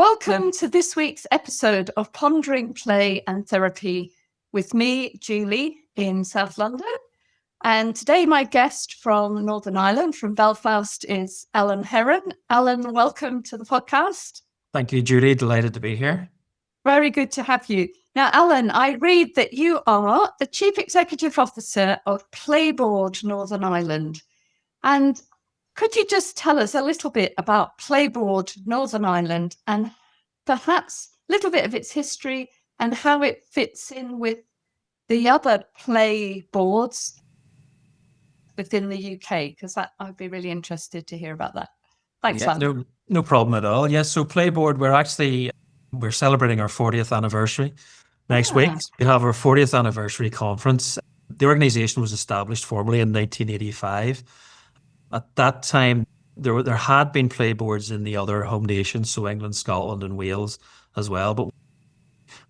Welcome to this week's episode of Pondering, Play and Therapy with me, Julie, in South London. And today my guest from Northern Ireland, from Belfast, is Alan Herron. Alan, welcome to the podcast. Thank you, Julie. Delighted to be here. Very good to have you. Now, Alan, I read that you are the Chief Executive Officer of Playboard Northern Ireland. And could you just tell us a little bit about Playboard Northern Ireland and perhaps a little bit of its history and how it fits in with the other play boards within the UK? Because I'd be really interested to hear about that. Thanks, Alan. No problem at all. Yes, so Playboard, we're celebrating our 40th anniversary next week. We have our 40th anniversary conference. The organisation was established formally in 1985. At that time, there had been playboards in the other home nations, so England, Scotland and Wales as well, but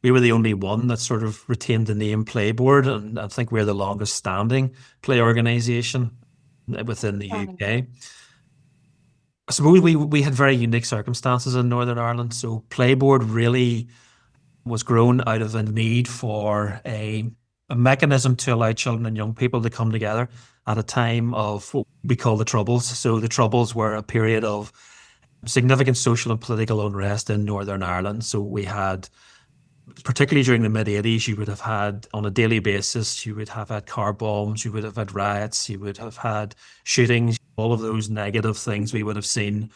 we were the only one that sort of retained the name Playboard, and I think we're the longest standing play organisation within the UK. I suppose we had very unique circumstances in Northern Ireland, so Playboard really was grown out of a need for a mechanism to allow children and young people to come together at a time of what we call the Troubles. So the Troubles were a period of significant social and political unrest in Northern Ireland. So we had, particularly during the mid-80s, you would have had, on a daily basis, you would have had car bombs, you would have had riots, you would have had shootings, all of those negative things we would have seen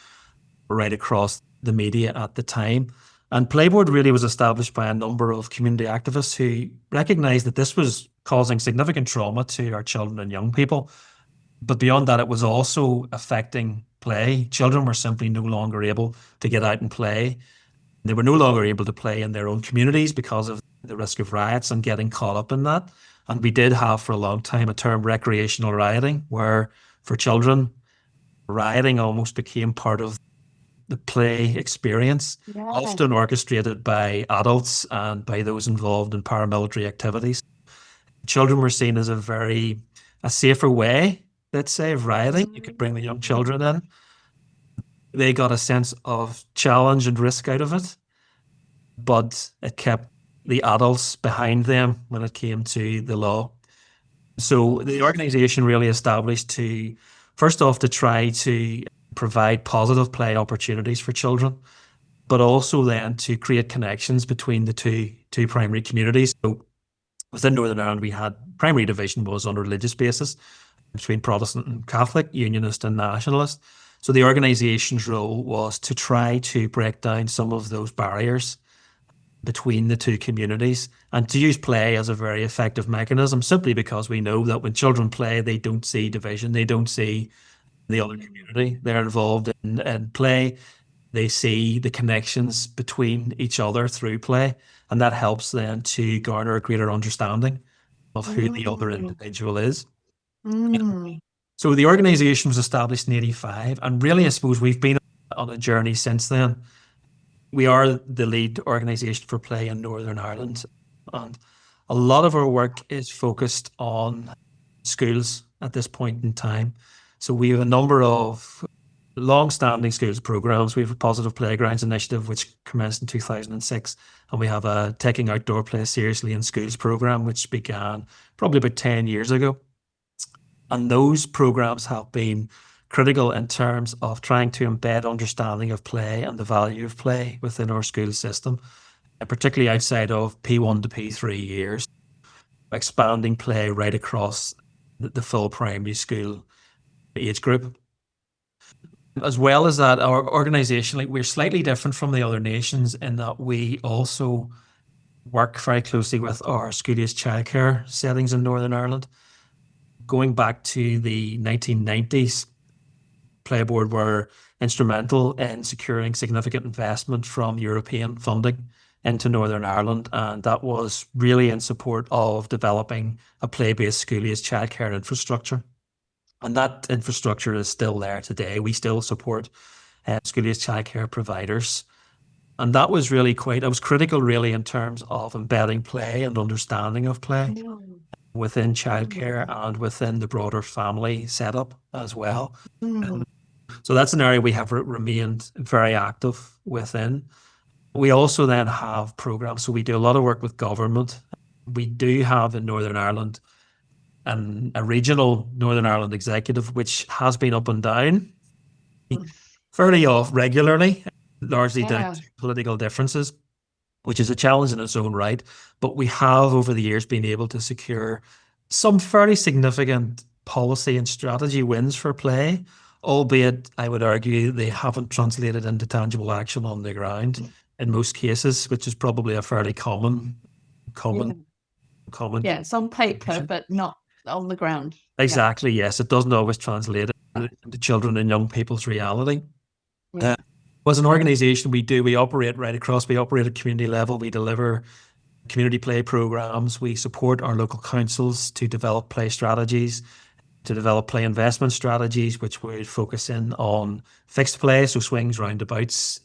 right across the media at the time. And Playboard really was established by a number of community activists who recognised that this was causing significant trauma to our children and young people. But beyond that, it was also affecting play. Children were simply no longer able to get out and play. They were no longer able to play in their own communities because of the risk of riots and getting caught up in that. And we did have for a long time a term recreational rioting, where for children, rioting almost became part of the play experience, often orchestrated by adults and by those involved in paramilitary activities. Children were seen as a safer way, let's say, of rioting. You could bring the young children in. They got a sense of challenge and risk out of it, but it kept the adults behind them when it came to the law. So the organisation really established to, first off, to try to provide positive play opportunities for children, but also then to create connections between the two primary communities. So within Northern Ireland, we had primary division was on a religious basis between Protestant and Catholic, Unionist and Nationalist. So the organisation's role was to try to break down some of those barriers between the two communities and to use play as a very effective mechanism, simply because we know that when children play, they don't see division, they don't see the other community. They're involved in play. They see the connections between each other through play, and that helps them to garner a greater understanding of who the other individual is. So the organisation was established in 85, and really I suppose we've been on a journey since then. We are the lead organisation for play in Northern Ireland, and a lot of our work is focused on schools at this point in time. So we have a number of long-standing schools programmes. We have a Positive Playgrounds initiative, which commenced in 2006. And we have a Taking Outdoor Play Seriously in Schools programme, which began probably about 10 years ago. And those programmes have been critical in terms of trying to embed understanding of play and the value of play within our school system, particularly outside of P1 to P3 years, expanding play right across the full primary school age group. As well as that, our organisation, we're slightly different from the other nations in that we also work very closely with our school-age childcare settings in Northern Ireland. Going back to the 1990s, Playboard were instrumental in securing significant investment from European funding into Northern Ireland, and that was really in support of developing a play-based school-age childcare infrastructure. And that infrastructure is still there today. We still support school-age childcare providers. And that was really critical really in terms of embedding play and understanding of play within childcare and within the broader family setup as well. So that's an area we have remained very active within. We also then have programs. So we do a lot of work with government. We do have in Northern Ireland a regional Northern Ireland executive, which has been up and down fairly off regularly, largely down to political differences, which is a challenge in its own right. But we have over the years been able to secure some fairly significant policy and strategy wins for play, albeit I would argue they haven't translated into tangible action on the ground in most cases, which is probably a fairly common. Yeah, it's on paper, but not on the ground. Exactly, yes. It doesn't always translate into children and young people's reality. As an organisation, we operate right across, we operate at community level, we deliver community play programs, we support our local councils to develop play strategies, to develop play investment strategies, which would focus in on fixed play, so swings, roundabouts,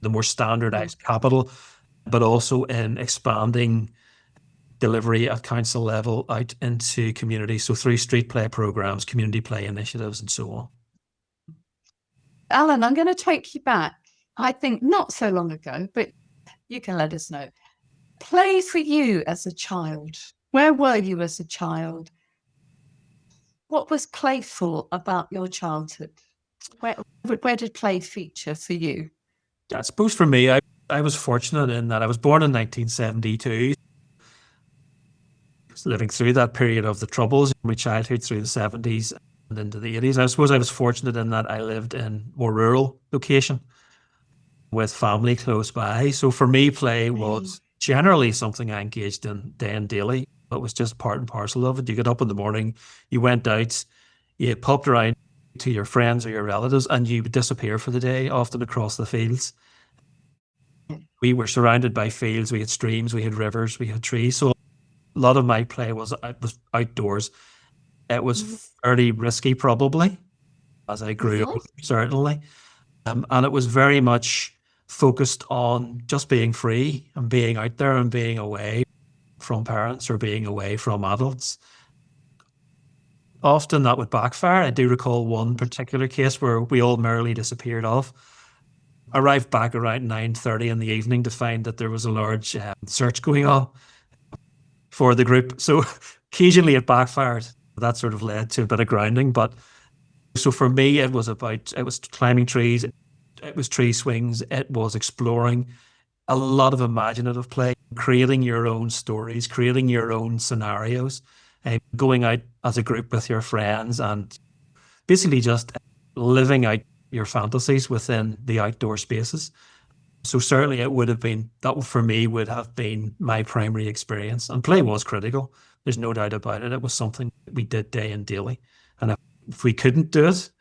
the more standardised capital, but also in expanding delivery at council level out into communities, so through street play programs, community play initiatives, and so on. Alan, I'm going to take you back, I think not so long ago, but you can let us know. Play for you as a child. Where were you as a child? What was playful about your childhood? Where did play feature for you? I suppose for me, I was fortunate in that I was born in 1972. Living through that period of the Troubles, my childhood through the 70s and into the 80s. I suppose I was fortunate in that I lived in more rural location with family close by. So for me, play was generally something I engaged in day and daily. It was just part and parcel of it. You get up in the morning, you went out, you popped around to your friends or your relatives, and you would disappear for the day, often across the fields. We were surrounded by fields, we had streams, we had rivers, we had trees. So a lot of my play was outdoors. It was fairly risky, probably, as I grew up, certainly. And it was very much focused on just being free and being out there and being away from parents or being away from adults. Often that would backfire. I do recall one particular case where we all merrily disappeared off. Arrived back around 9:30 in the evening to find that there was a large search going on for the group. So occasionally it backfired. That sort of led to a bit of grounding. But so for me, it was climbing trees, it was tree swings, it was exploring, a lot of imaginative play, creating your own stories, creating your own scenarios, going out as a group with your friends and basically just living out your fantasies within the outdoor spaces. So certainly it would have been, that for me would have been my primary experience. And play was critical. There's no doubt about it. It was something we did day and daily. And if we couldn't do it,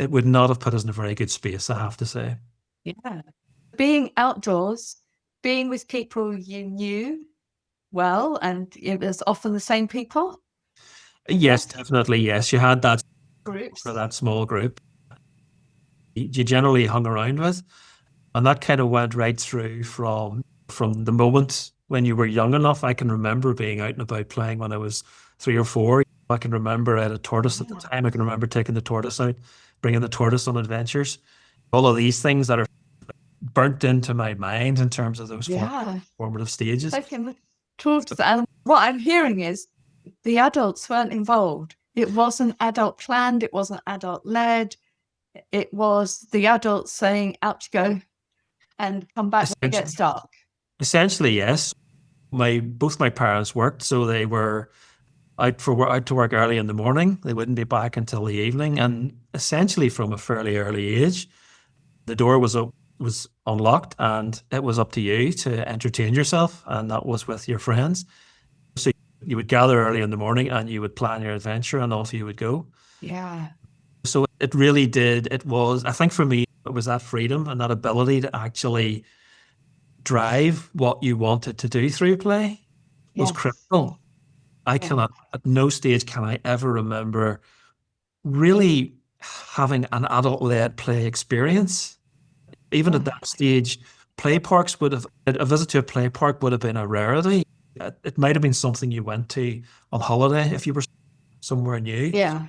it would not have put us in a very good space, I have to say. Yeah. Being outdoors, being with people you knew well, and it was often the same people? Yes, definitely, yes. You had that groups for that small group you generally hung around with. And that kind of went right through from the moment when you were young enough. I can remember being out and about playing when I was 3 or 4. I can remember I had a tortoise at the time. I can remember taking the tortoise out, bringing the tortoise on adventures. All of these things that are burnt into my mind in terms of those formative stages. Taking the tortoise. And what I'm hearing is the adults weren't involved. It wasn't adult planned. It wasn't adult led. It was the adults saying, out you go and come back when it gets dark. Essentially, yes. Both my parents worked, so they were out to work early in the morning. They wouldn't be back until the evening. And essentially from a fairly early age, the door was unlocked and it was up to you to entertain yourself, and that was with your friends. So you would gather early in the morning and you would plan your adventure and off you would go. Yeah. So it really did. It was, I think for me, it was that freedom and that ability to actually drive what you wanted to do through play was critical. I cannot, at no stage can I ever remember really having an adult-led play experience. Even at that stage, play parks a visit to a play park would have been a rarity. It might have been something you went to on holiday if you were somewhere new. Yeah.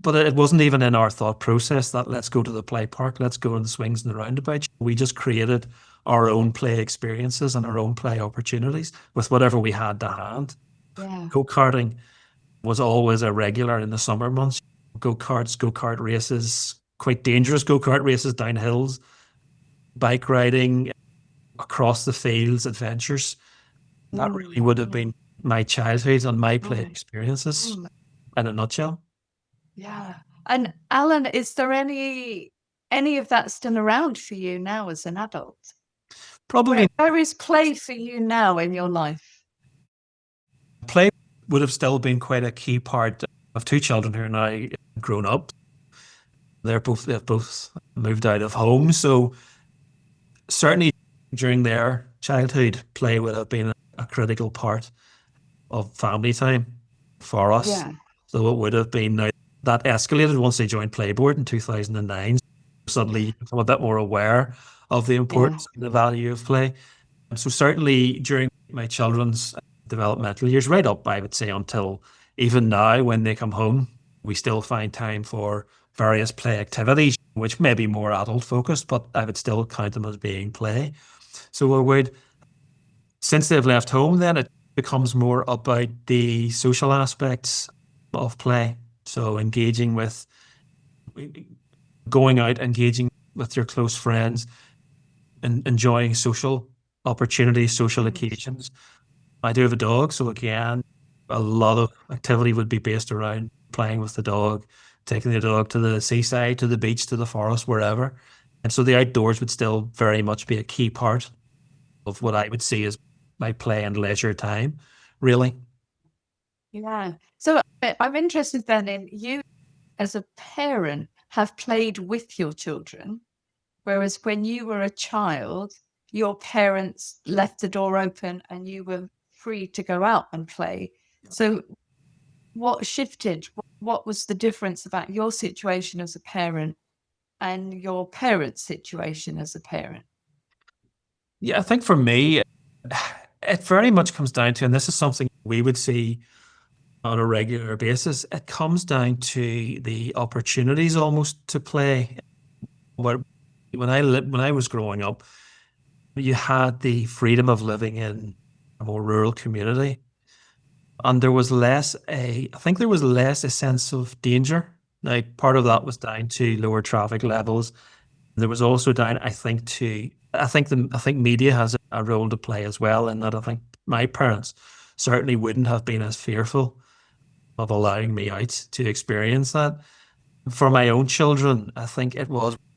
But it wasn't even in our thought process that let's go to the play park, let's go on the swings and the roundabouts. We just created our own play experiences and our own play opportunities with whatever we had to hand. Yeah. Go-karting was always a regular in the summer months. Go-kart races, quite dangerous go-kart races down hills, bike riding across the fields, adventures. That really would have been my childhood and my play experiences in a nutshell. Yeah. And Alan, is there any of that still around for you now as an adult? Probably Where is play for you now in your life? play would have still been quite a key part of two children who are now grown up. They've both moved out of home. So certainly during their childhood, play would have been a critical part of family time for us. Yeah. So it would have been, now that escalated once they joined Playboard in 2009. Suddenly become a bit more aware of the importance and the value of play. So certainly during my children's developmental years, right up, I would say, until even now when they come home, we still find time for various play activities, which may be more adult focused, but I would still count them as being play. So I would, since they've left home, then it becomes more about the social aspects of play. So engaging with, going out, engaging with your close friends, and enjoying social opportunities, social occasions. I do have a dog, so again, a lot of activity would be based around playing with the dog, taking the dog to the seaside, to the beach, to the forest, wherever. And so the outdoors would still very much be a key part of what I would see as my play and leisure time, really. Yeah. So I'm interested then in you as a parent have played with your children, whereas when you were a child, your parents left the door open and you were free to go out and play. So what shifted? What was the difference about your situation as a parent and your parents' situation as a parent? Yeah, I think for me, it very much comes down to, and this is something we would see on a regular basis, it comes down to the opportunities almost to play. When I was growing up, you had the freedom of living in a more rural community, and there was I think there was less a sense of danger. Now, part of that was down to lower traffic levels. There was also down, I think, I think media has a role to play as well, in that I think my parents certainly wouldn't have been as fearful of allowing me out to experience that. For my own children, I think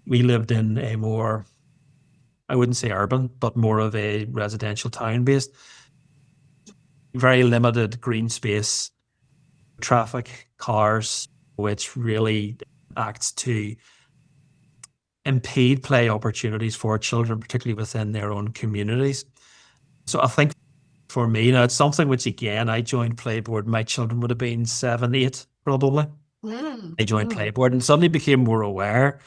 we lived in a more, I wouldn't say urban, but more of a residential town based, very limited green space, traffic, cars, which really acts to impede play opportunities for children, particularly within their own communities. So I think for me, now it's something which, again, I joined Playboard, my children would have been 7, 8, probably. I joined Playboard and suddenly became more aware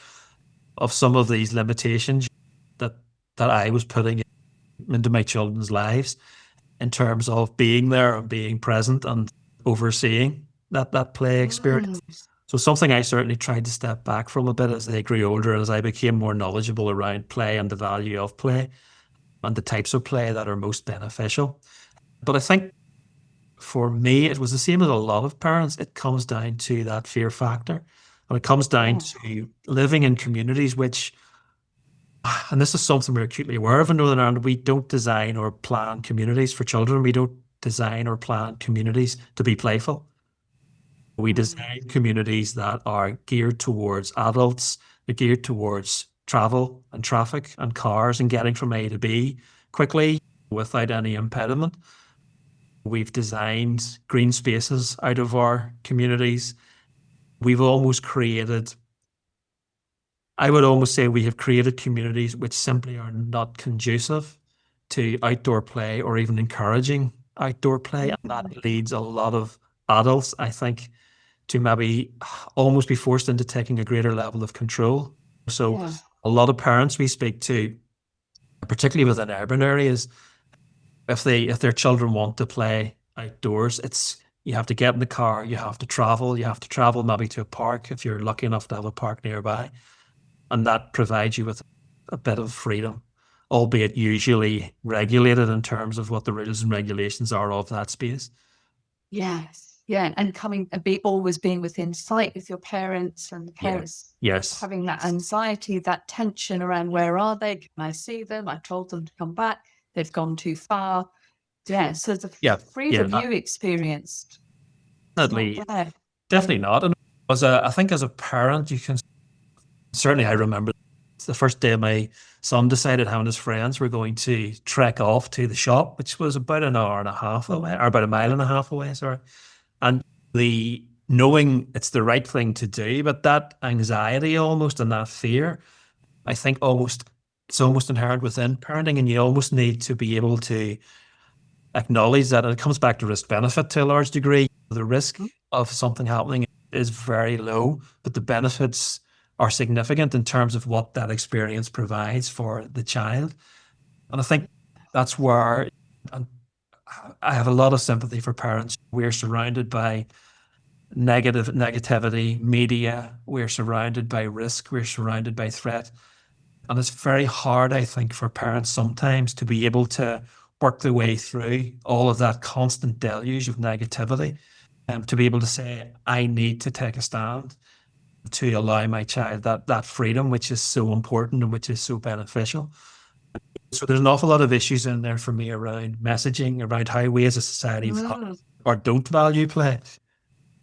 of some of these limitations that I was putting into my children's lives in terms of being there and being present and overseeing that play experience. So something I certainly tried to step back from a bit as they grew older, as I became more knowledgeable around play and the value of play and the types of play that are most beneficial. But I think for me, it was the same as a lot of parents. It comes down to that fear factor. And it comes down to living in communities which, and this is something we're acutely aware of in Northern Ireland, we don't design or plan communities for children. We don't design or plan communities to be playful. We design communities that are geared towards adults, they're geared towards travel and traffic and cars and getting from A to B quickly without any impediment. We've designed green spaces out of our communities. We've almost created, I would almost say we have created communities which simply are not conducive to outdoor play or even encouraging outdoor play. And that leads a lot of adults, I think, to maybe almost be forced into taking a greater level of control. So a lot of parents we speak to, particularly within urban areas, if their children want to play outdoors, you have to get in the car, you have to travel maybe to a park if you're lucky enough to have a park nearby. And that provides you with a bit of freedom albeit usually regulated in terms of what the rules and regulations are of that space. Yes. Yeah. And always being within sight with your parents, and the parents having that anxiety, that tension around, where are they? Can I see them? I told them to come back. They've gone too far. Yeah. So the freedom you experienced. Definitely not. And I think as a parent, you can certainly, I remember the first day my son decided how his friends were going to trek off to the shop, which was about an hour and a half away, or about a mile and a half away, sorry. And the knowing it's the right thing to do, but that anxiety almost, and that fear, I think it's almost inherent within parenting, and you almost need to be able to acknowledge that. And it comes back to risk benefit to a large degree. The risk of something happening is very low, but the benefits are significant in terms of what that experience provides for the child. And I think that's where I have a lot of sympathy for parents. We're surrounded by negativity, media. We're surrounded by risk. We're surrounded by threat. And it's very hard, I think, for parents sometimes to be able to work their way through all of that constant deluge of negativity, and to be able to say, I need to take a stand to allow my child that freedom, which is so important and which is so beneficial. So there's an awful lot of issues in there for me around messaging, around how we as a society or don't value play.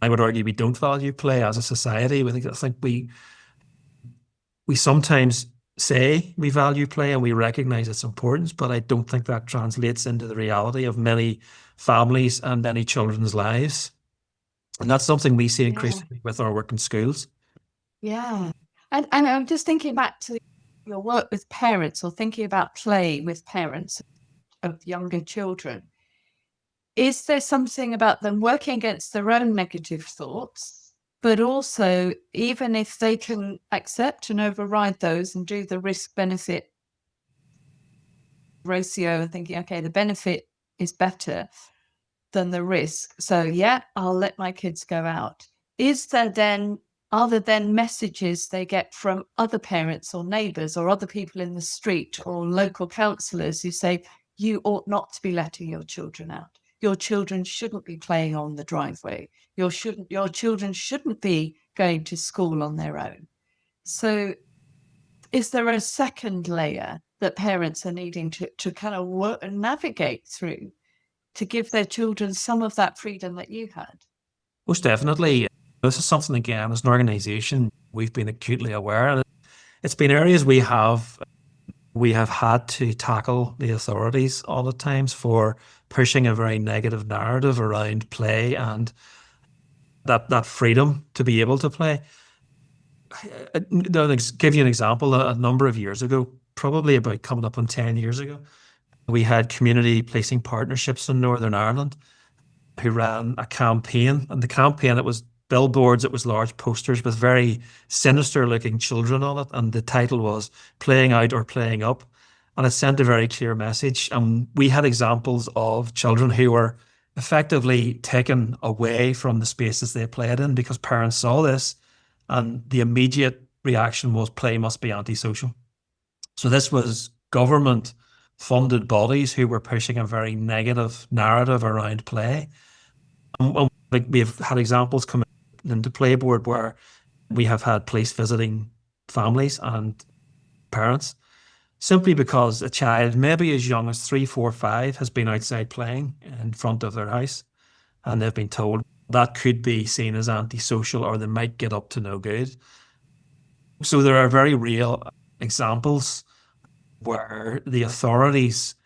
I would argue we don't value play as a society. I think we sometimes say we value play and we recognize its importance, but I don't think that translates into the reality of many families and many children's lives. And that's something we see increasingly with our work in schools. Yeah. And I'm just thinking back to your work with parents, or thinking about play with parents of younger children. Is there something about them working against their own negative thoughts, but also, even if they can accept and override those and do the risk-benefit ratio and thinking, okay, the benefit is better than the risk, so I'll let my kids go out. Are there then messages they get from other parents or neighbours or other people in the street or local councillors who say, you ought not to be letting your children out? Your children shouldn't be playing on the driveway. Your children shouldn't be going to school on their own. So is there a second layer that parents are needing to kind of work and navigate through to give their children some of that freedom that you had? Most definitely. This is something, again, as an organisation, we've been acutely aware. And it's been areas we have had to tackle the authorities all the times for pushing a very negative narrative around play and that freedom to be able to play. I'll give you an example. A number of years ago, probably about coming up on 10 years ago, we had community policing partnerships in Northern Ireland who ran a campaign. And the campaign, it was billboards, it was large posters with very sinister looking children on it. And the title was Playing Out or Playing Up. And it sent a very clear message. And we had examples of children who were effectively taken away from the spaces they played in because parents saw this, and the immediate reaction was play must be antisocial. So this was government funded bodies who were pushing a very negative narrative around play. And we've had examples come into Playboard where we have had police visiting families and parents simply because a child, maybe as young as 3, 4, 5, has been outside playing in front of their house, and they've been told that could be seen as antisocial or they might get up to no good. So there are very real examples where the authorities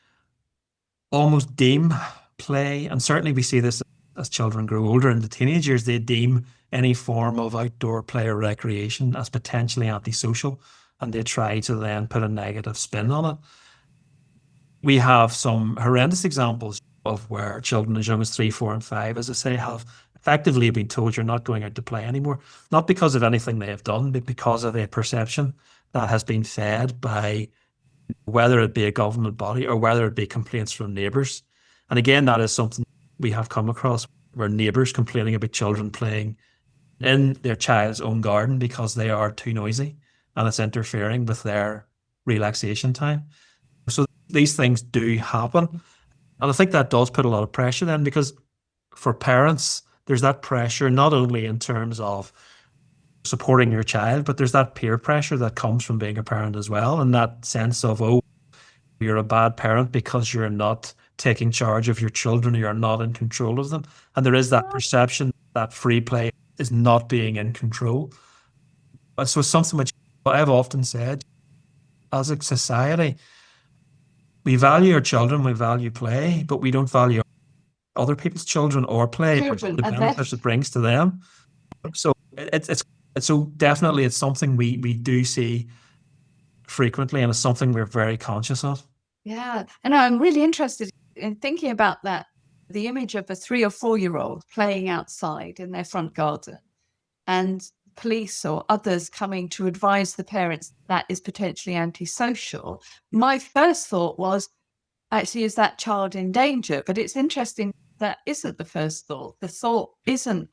almost deem play, and certainly we see this as children grow older into teenage years, they deem any form of outdoor play or recreation as potentially antisocial, and they try to then put a negative spin on it. We have some horrendous examples of where children as young as 3, 4, and 5, as I say, have effectively been told you're not going out to play anymore, not because of anything they have done, but because of a perception that has been fed by whether it be a government body or whether it be complaints from neighbours. And again, that is something we have come across, where neighbours complaining about children playing in their child's own garden because they are too noisy and it's interfering with their relaxation time. these things do happen. And I think that does put a lot of pressure then, because for parents, there's that pressure, not only in terms of supporting your child, but there's that peer pressure that comes from being a parent as well. And that sense of, oh, you're a bad parent because you're not taking charge of your children, you're not in control of them. And there is that perception that free play is not being in control. But so something which I've often said, as a society, we value our children, we value play, but we don't value other people's children or play, but the benefits it brings to them. So it's so definitely it's something we do see frequently, and it's something we're very conscious of. Yeah, and I'm really interested in thinking about that, the image of a 3 or 4-year-old playing outside in their front garden, and police or others coming to advise the parents that is potentially antisocial. My first thought was, actually, is that child in danger? But it's interesting that isn't the first thought. The thought isn't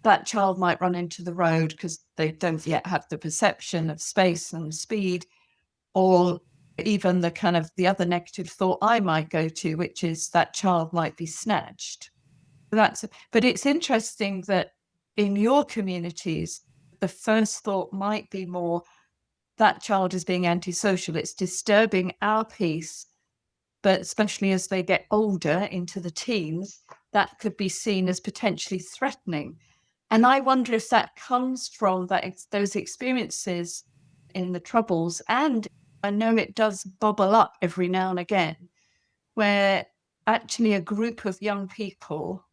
that child might run into the road because they don't yet have the perception of space and speed, or even the kind of the other negative thought I might go to, which is that child might be snatched. But it's interesting that in your communities, the first thought might be more that child is being antisocial. It's disturbing our peace, but especially as they get older into the teens, that could be seen as potentially threatening. And I wonder if that comes from those experiences in the Troubles. And I know it does bubble up every now and again, where actually a group of young people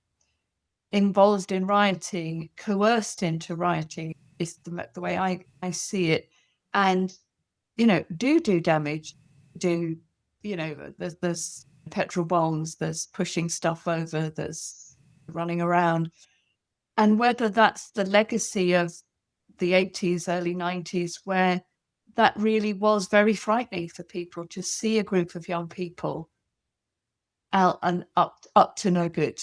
involved in rioting, coerced into rioting, is the way I see it. And, do damage, there's petrol bombs, there's pushing stuff over, there's running around. And whether that's the legacy of the 80s, early 90s, where that really was very frightening for people to see a group of young people out and up to no good.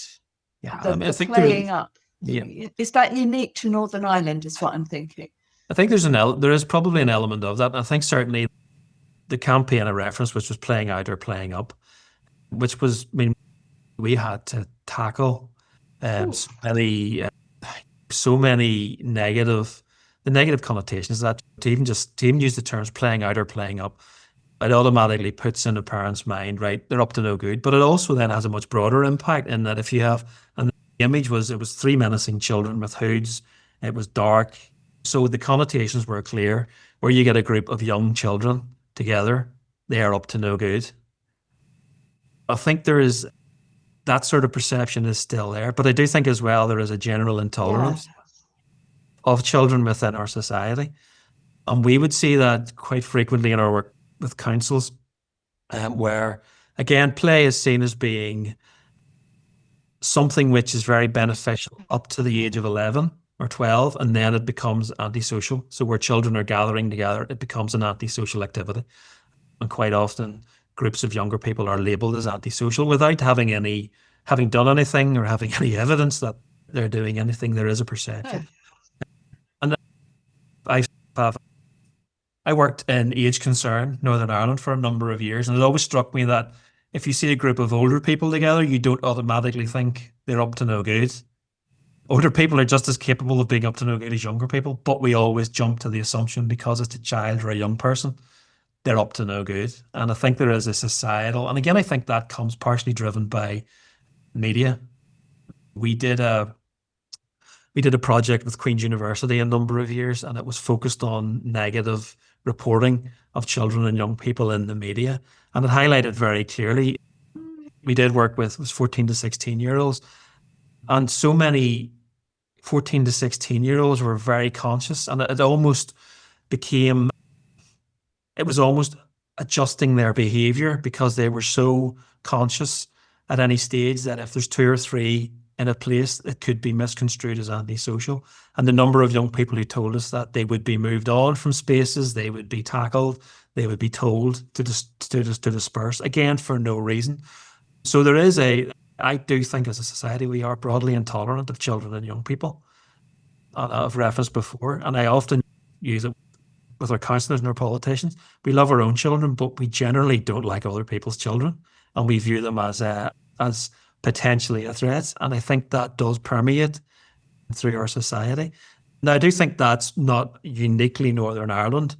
Yeah, I think playing up. Yeah. Is that unique to Northern Ireland, is what I'm thinking. I think there is probably an element of that. And I think certainly the campaign I referenced, which was Playing Out or Playing Up, which was, we had to tackle so many negative connotations that to even use the terms playing out or playing up, it automatically puts in a parent's mind, right, they're up to no good. But it also then has a much broader impact in that if you have, and the image was, it was 3 menacing children with hoods, it was dark. So the connotations were clear, where you get a group of young children together, they are up to no good. I think there is that sort of perception is still there, but I do think as well there is a general intolerance of children within our society. And we would see that quite frequently in our work with councils, where, again, play is seen as being something which is very beneficial up to the age of 11 or 12, and then it becomes antisocial. So where children are gathering together, it becomes an antisocial activity. And quite often, groups of younger people are labelled as antisocial without having done anything or having any evidence that they're doing anything. There is a perception. And I worked in Age Concern, Northern Ireland, for a number of years, and it always struck me that if you see a group of older people together, you don't automatically think they're up to no good. Older people are just as capable of being up to no good as younger people, but we always jump to the assumption because it's a child or a young person, they're up to no good. And I think there is a societal, and again, I think that comes partially driven by media. We did a project with Queen's University a number of years, and it was focused on negative reporting of children and young people in the media. And it highlighted very clearly, we did work with, was 14 to 16-year-olds. And so many 14 to 16-year-olds were very conscious, and it was almost adjusting their behavior because they were so conscious at any stage that if there's 2 or 3 in a place, it could be misconstrued as antisocial. And the number of young people who told us that they would be moved on from spaces, they would be tackled, they would be told to disperse, again, for no reason. So I do think as a society, we are broadly intolerant of children and young people. I've referenced before, and I often use it with our counsellors and our politicians. We love our own children, but we generally don't like other people's children, and we view them as potentially a threat. And I think that does permeate through our society. Now, I do think that's not uniquely Northern Ireland.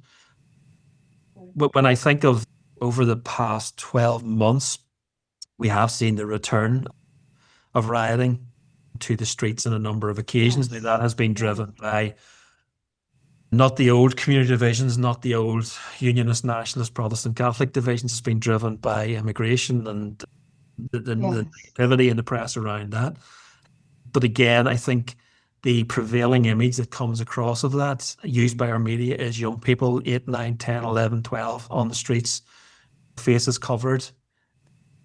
But when I think of over the past 12 months, we have seen the return of rioting to the streets on a number of occasions. Now, that has been driven by not the old community divisions, not the old Unionist, Nationalist, Protestant, Catholic divisions. It's been driven by immigration and the negativity in the press around that. But again, I think the prevailing image that comes across of that, used by our media, is young people, 8, 9, 10, 11, 12, on the streets, faces covered,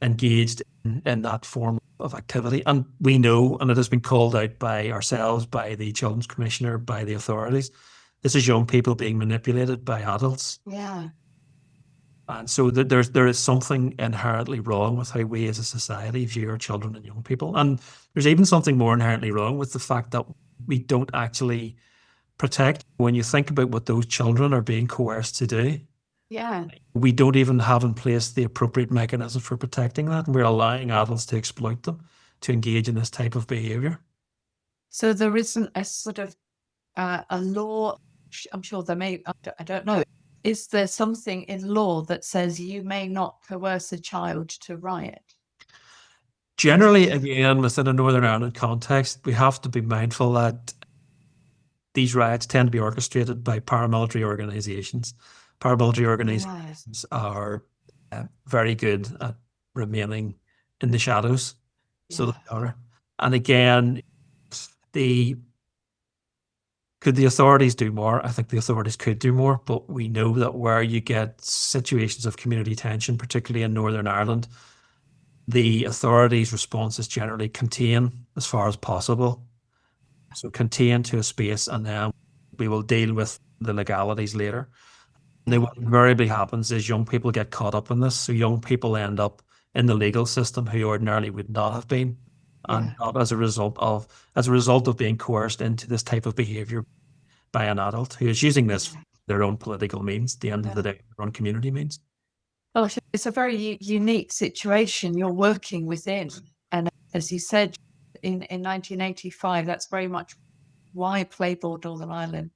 engaged in that form of activity. And we know, and it has been called out by ourselves, by the Children's Commissioner, by the authorities, this is young people being manipulated by adults. Yeah. And so there is something inherently wrong with how we as a society view our children and young people. And there's even something more inherently wrong with the fact that we don't actually protect. When you think about what those children are being coerced to do, Yeah. we don't even have in place the appropriate mechanism for protecting that. And we're allowing adults to exploit them, to engage in this type of behaviour. So there isn't a sort of a law, I'm sure there may, I don't know. Is there something in law that says you may not coerce a child to riot? Generally, again, within a Northern Ireland context, we have to be mindful that these riots tend to be orchestrated by paramilitary organisations. Paramilitary organisations are very good at remaining in the shadows. So they are. And again, could the authorities do more? I think the authorities could do more, but we know that where you get situations of community tension, particularly in Northern Ireland, the authorities' response is generally contain as far as possible. So contain to a space, and then we will deal with the legalities later. And what invariably happens is young people get caught up in this. So young people end up in the legal system who ordinarily would not have been, and not as a result of being coerced into this type of behaviour by an adult who is using this for their own political means, at the end of the day, their own community means. Oh, it's a very unique situation you're working within. And as you said, in 1985, that's very much why Playboard Northern Ireland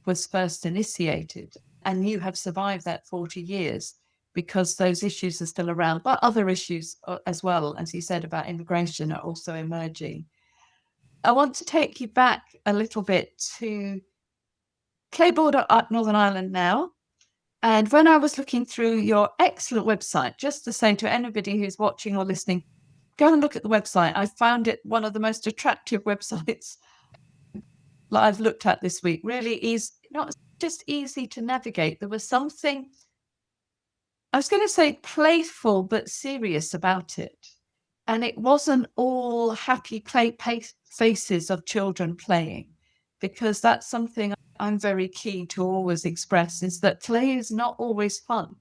was first initiated. And you have survived that 40 years because those issues are still around, but other issues as well, as you said, about immigration are also emerging. I want to take you back a little bit to Playboard at Northern Ireland now. And when I was looking through your excellent website, just to say to anybody who's watching or listening, go and look at the website. I found it one of the most attractive websites that I've looked at this week. Really easy, not just easy to navigate. There was something, I was going to say playful, but serious about it. And it wasn't all happy faces of children playing, because that's something I'm very keen to always express, is that play is not always fun.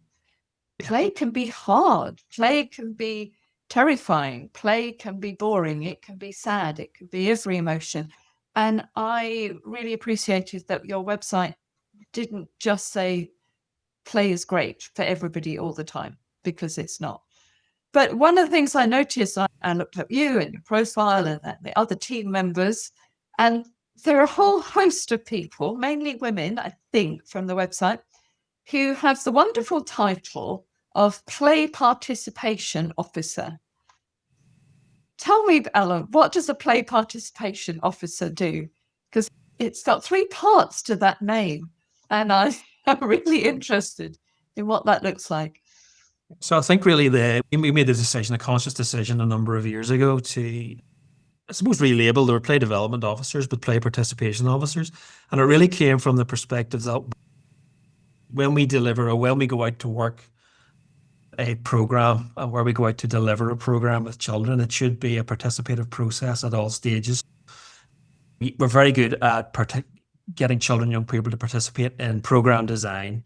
Play can be hard. Play can be terrifying. Play can be boring. It can be sad. It can be every emotion. And I really appreciated that your website didn't just say play is great for everybody all the time, because it's not. But one of the things I noticed, I looked at you and your profile and the other team members, and there are a whole host of people, mainly women, I think, from the website, who have the wonderful title of Play Participation Officer. Tell me, Alan, what does a Play Participation Officer do? Because it's got 3 parts to that name, and I'm really interested in what that looks like. So I think really we made the decision, a conscious decision a number of years ago to, I suppose, relabel. They were play development officers, but play participation officers. And it really came from the perspective that when we deliver, or when we go out to work a program, and where we go out to deliver a program with children, it should be a participative process at all stages. We're very good at getting children, young people to participate in program design.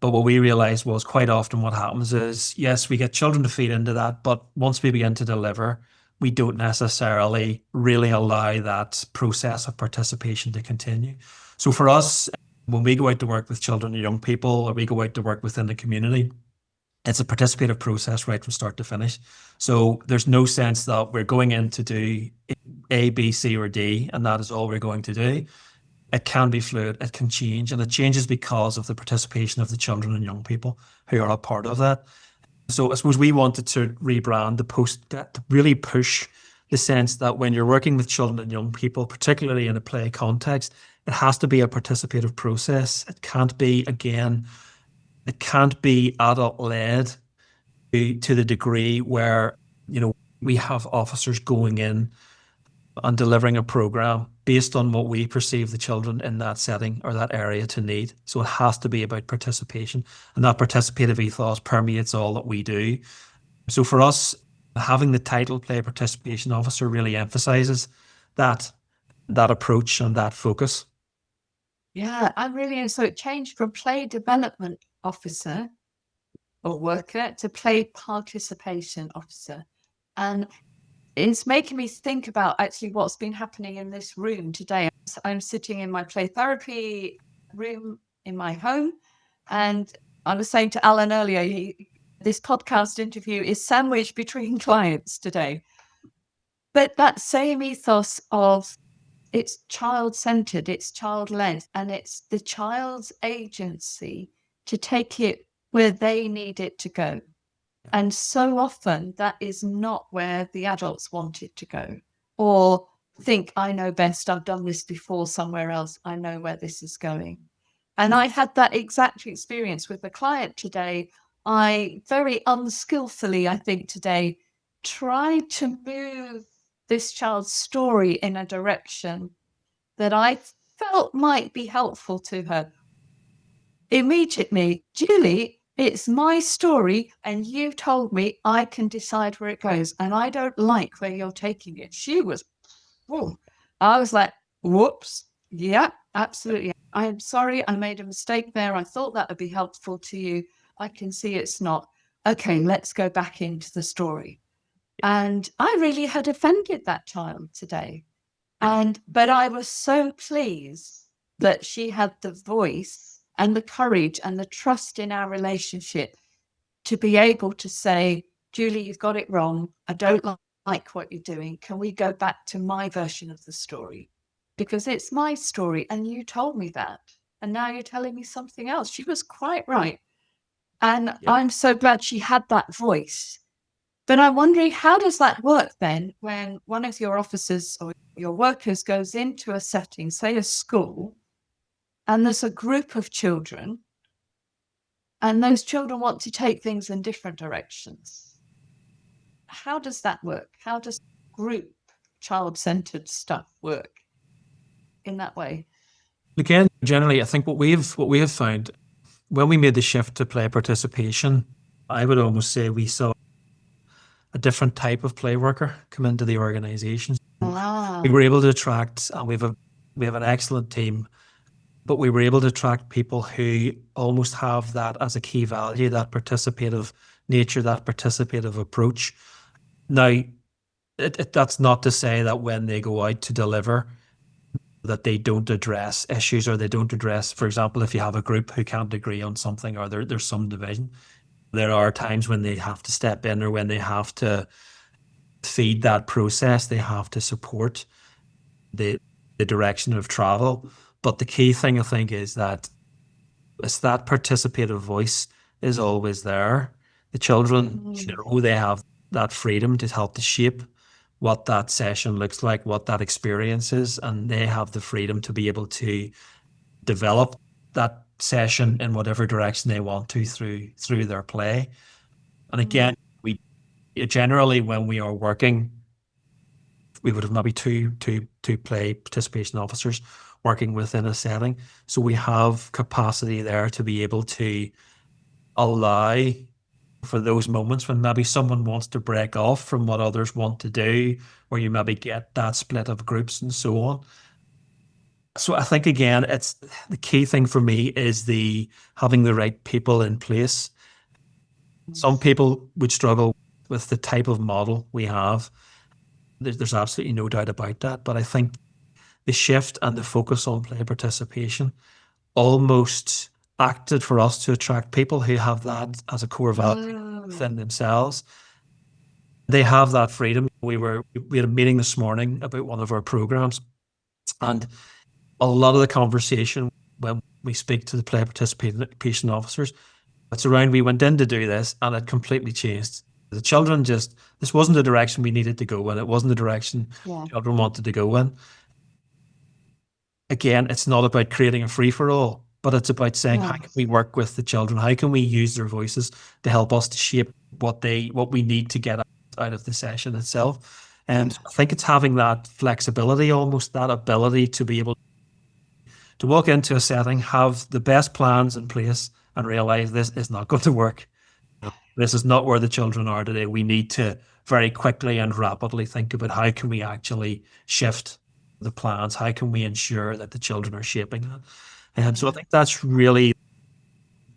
But what we realized was quite often what happens is, yes, we get children to feed into that, but once we begin to deliver, we don't necessarily really allow that process of participation to continue. So for us, when we go out to work with children and young people, or we go out to work within the community, it's a participative process right from start to finish. So there's no sense that we're going in to do A, B, C, or D, and that is all we're going to do. It can be fluid, it can change, and it changes because of the participation of the children and young people who are a part of that. So I suppose we wanted to rebrand the post to really push the sense that when you're working with children and young people, particularly in a play context, it has to be a participative process. It can't be, again, it can't be adult-led to the degree where, we have officers going in and delivering a program based on what we perceive the children in that setting or that area to need. So it has to be about participation, and that participative ethos permeates all that we do. So for us, having the title Play Participation Officer really emphasizes that approach and that focus. Yeah, I'm really, so it changed from Play Development Officer or worker to Play Participation Officer. And it's making me think about actually what's been happening in this room today. I'm sitting in my play therapy room in my home, and I was saying to Alan earlier, this podcast interview is sandwiched between clients today. But that same ethos of it's child-centered, it's child-led, and it's the child's agency to take it where they need it to go. And so often that is not where the adults want it to go, or think, I know best, I've done this before somewhere else, I know where this is going. And I had that exact experience with the client today. I very unskillfully, I think today, tried to move this child's story in a direction that I felt might be helpful to her. Immediately, Julie, it's my story, and you told me I can decide where it goes, and I don't like where you're taking it. She was, whoa. I was like, whoops. Yeah, absolutely. I am sorry, I made a mistake there. I thought that would be helpful to you. I can see it's not. Okay, let's go back into the story. And I really had offended that child today. But I was so pleased that she had the voice and the courage and the trust in our relationship to be able to say, Julie, you've got it wrong. I don't like what you're doing. Can we go back to my version of the story? Because it's my story, and you told me that. And now you're telling me something else. She was quite right. And I'm so glad she had that voice. But I'm wondering, how does that work then when one of your officers or your workers goes into a setting, say a school, and there's a group of children, and those children want to take things in different directions? How does that work? How does group child-centered stuff work in that way? Again, generally, I think what we have found when we made the shift to play participation, I would almost say we saw a different type of play worker come into the organization. Wow. We were able to attract, and we have an excellent team, but we were able to attract people who almost have that as a key value, that participative nature, that participative approach. Now, that's not to say that when they go out to deliver, that they don't address issues, or they don't address, for example, if you have a group who can't agree on something, or there's some division, there are times when they have to step in, or when they have to feed that process, they have to support the direction of travel. But the key thing, I think, is that it's that participative voice is always there. The children, they have that freedom to help to shape what that session looks like, what that experience is, and they have the freedom to be able to develop that session in whatever direction they want to through their play. And again, we generally, when we are working, we would have maybe two play participation officers working within a setting. So we have capacity there to be able to allow for those moments when maybe someone wants to break off from what others want to do, where you maybe get that split of groups and so on. So I think, again, it's the key thing for me is having the right people in place. Some people would struggle with the type of model we have. There's absolutely no doubt about that. But I think the shift and the focus on play participation almost acted for us to attract people who have that as a core value within themselves. They have that freedom. We had a meeting this morning about one of our programs, and a lot of the conversation when we speak to the play participation officers, it's around, we went in to do this and it completely changed. The children this wasn't the direction we needed to go in. It wasn't the direction children wanted to go in. Again, it's not about creating a free-for-all, but it's about saying, how can we work with the children? How can we use their voices to help us to shape what we need to get out of the session itself? And I think it's having that flexibility, almost that ability to be able to walk into a setting, have the best plans in place, and realize this is not going to work. This is not where the children are today. We need to very quickly and rapidly think about how can we actually shift the plans? How can we ensure that the children are shaping that? And so I think that's really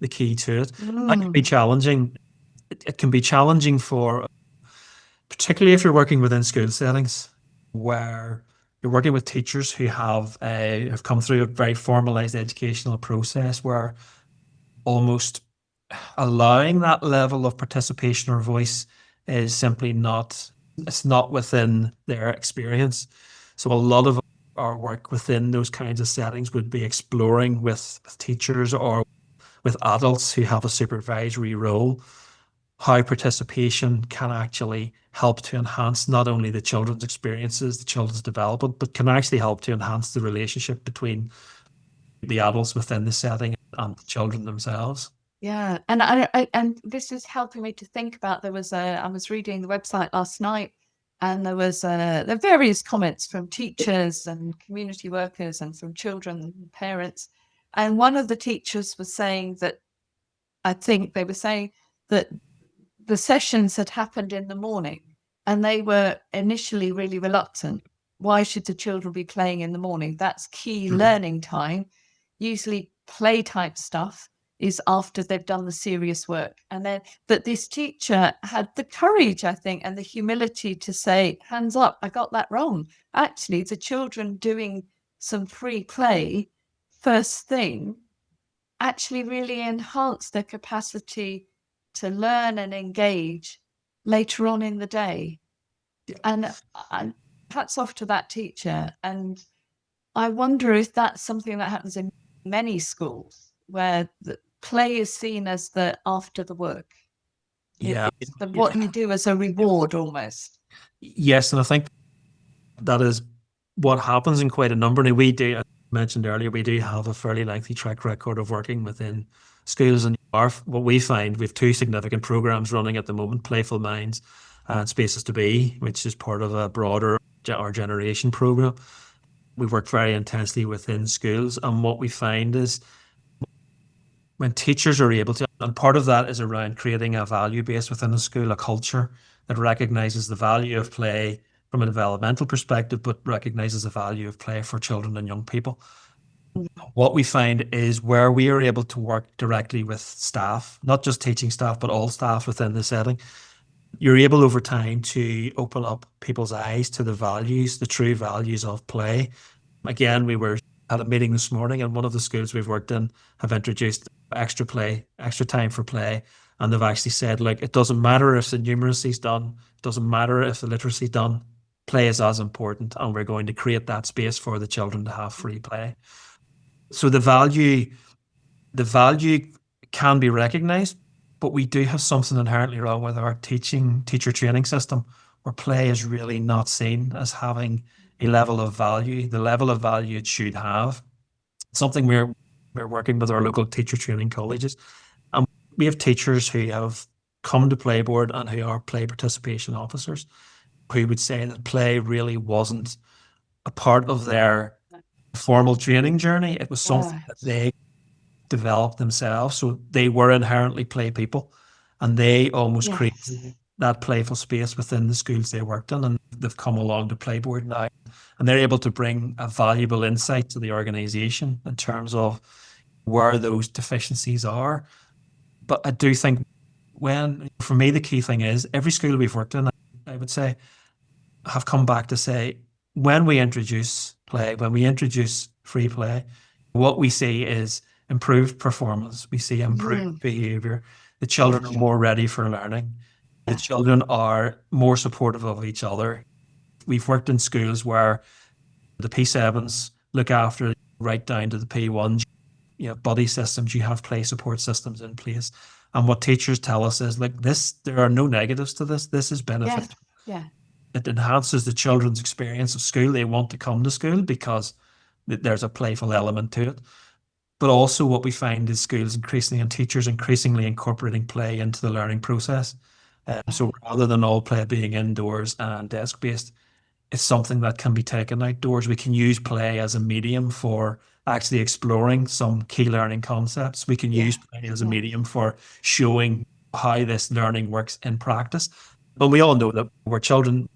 the key to it. That can be challenging. It can be challenging particularly if you're working within school settings where you're working with teachers who have come through a very formalized educational process where almost allowing that level of participation or voice is simply it's not within their experience. So a lot of our work within those kinds of settings would be exploring with teachers or with adults who have a supervisory role, how participation can actually help to enhance not only the children's experiences, the children's development, but can actually help to enhance the relationship between the adults within the setting and the children themselves. Yeah, and and this is helping me to think about. I was reading the website last night, and there were various comments from teachers and community workers and from children and parents. And one of the teachers was saying that, I think they were saying that the sessions had happened in the morning, and they were initially really reluctant. Why should the children be playing in the morning? That's key learning time. Usually play type stuff is after they've done the serious work. And then, but this teacher had the courage, I think, and the humility to say, hands up, I got that wrong. Actually, the children doing some free play first thing actually really enhanced their capacity to learn and engage later on in the day. And hats off to that teacher. And I wonder if that's something that happens in many schools where the play is seen as the after the work. It's what you do as a reward almost. Yes, and I think that is what happens in quite a number. And we do, as I mentioned earlier, we do have a fairly lengthy track record of working within schools. And what we find, we have two significant programs running at the moment, Playful Minds and Spaces to Be, which is part of a broader Our Generation program. We work very intensely within schools, and what we find is when teachers are able to, and part of that is around creating a value base within a school, a culture that recognizes the value of play from a developmental perspective, but recognizes the value of play for children and young people. What we find is where we are able to work directly with staff, not just teaching staff, but all staff within the setting, you're able over time to open up people's eyes to the true values of play. Again, we had a meeting this morning, and one of the schools we've worked in have introduced extra time for play. And they've actually said, like, it doesn't matter if the numeracy's done, it doesn't matter if the literacy's done, play is as important, and we're going to create that space for the children to have free play. So the value can be recognized, but we do have something inherently wrong with our teacher training system, where play is really not seen as having a level of value, the level of value it should have. Something we're working with our local teacher training colleges. And we have teachers who have come to Playboard and who are play participation officers who would say that play really wasn't a part of their formal training journey. It was something that they developed themselves. So they were inherently play people, and they almost created that playful space within the schools they worked in, and they've come along to Playboard now, and they're able to bring a valuable insight to the organization in terms of where those deficiencies are. But I do think for me, the key thing is every school we've worked in, I would say, have come back to say, when we introduce play, when we introduce free play, what we see is improved performance. We see improved behavior. The children are more ready for learning. The children are more supportive of each other. We've worked in schools where the P7s look after right down to the P1s. You have buddy systems, you have play support systems in place. And what teachers tell us is like this, there are no negatives to this. This is beneficial. Yeah. It enhances the children's experience of school. They want to come to school because there's a playful element to it. But also what we find is schools increasingly and teachers increasingly incorporating play into the learning process. So rather than all play being indoors and desk-based, it's something that can be taken outdoors. We can use play as a medium for actually exploring some key learning concepts. We can use play as a medium for showing how this learning works in practice. And we all know that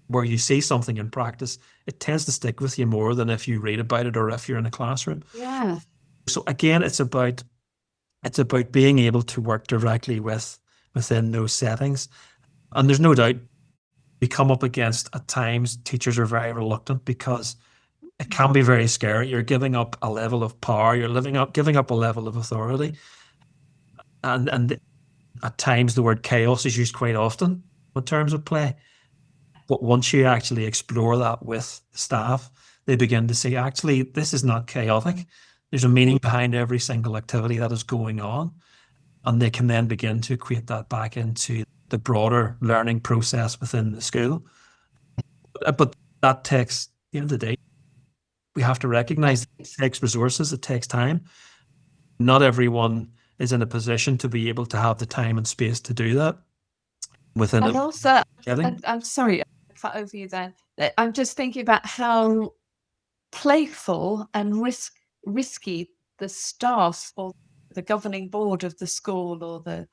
where you see something in practice, it tends to stick with you more than if you read about it or if you're in a classroom. Yeah. So again, it's about being able to work directly within those settings. And there's no doubt we come up against, at times, teachers are very reluctant because it can be very scary. You're giving up a level of power, giving up a level of authority. And at times the word chaos is used quite often in terms of play. But once you actually explore that with staff, they begin to see, actually, this is not chaotic. There's a meaning behind every single activity that is going on. And they can then begin to equate that back into the broader learning process within the school. But that takes, at the end of the day, we have to recognize it takes resources, it takes time. Not everyone is in a position to be able to have the time and space to do that within And also, setting. I'm sorry if I over you then. I'm just thinking about how playful and risky the staff or the governing board of the school or the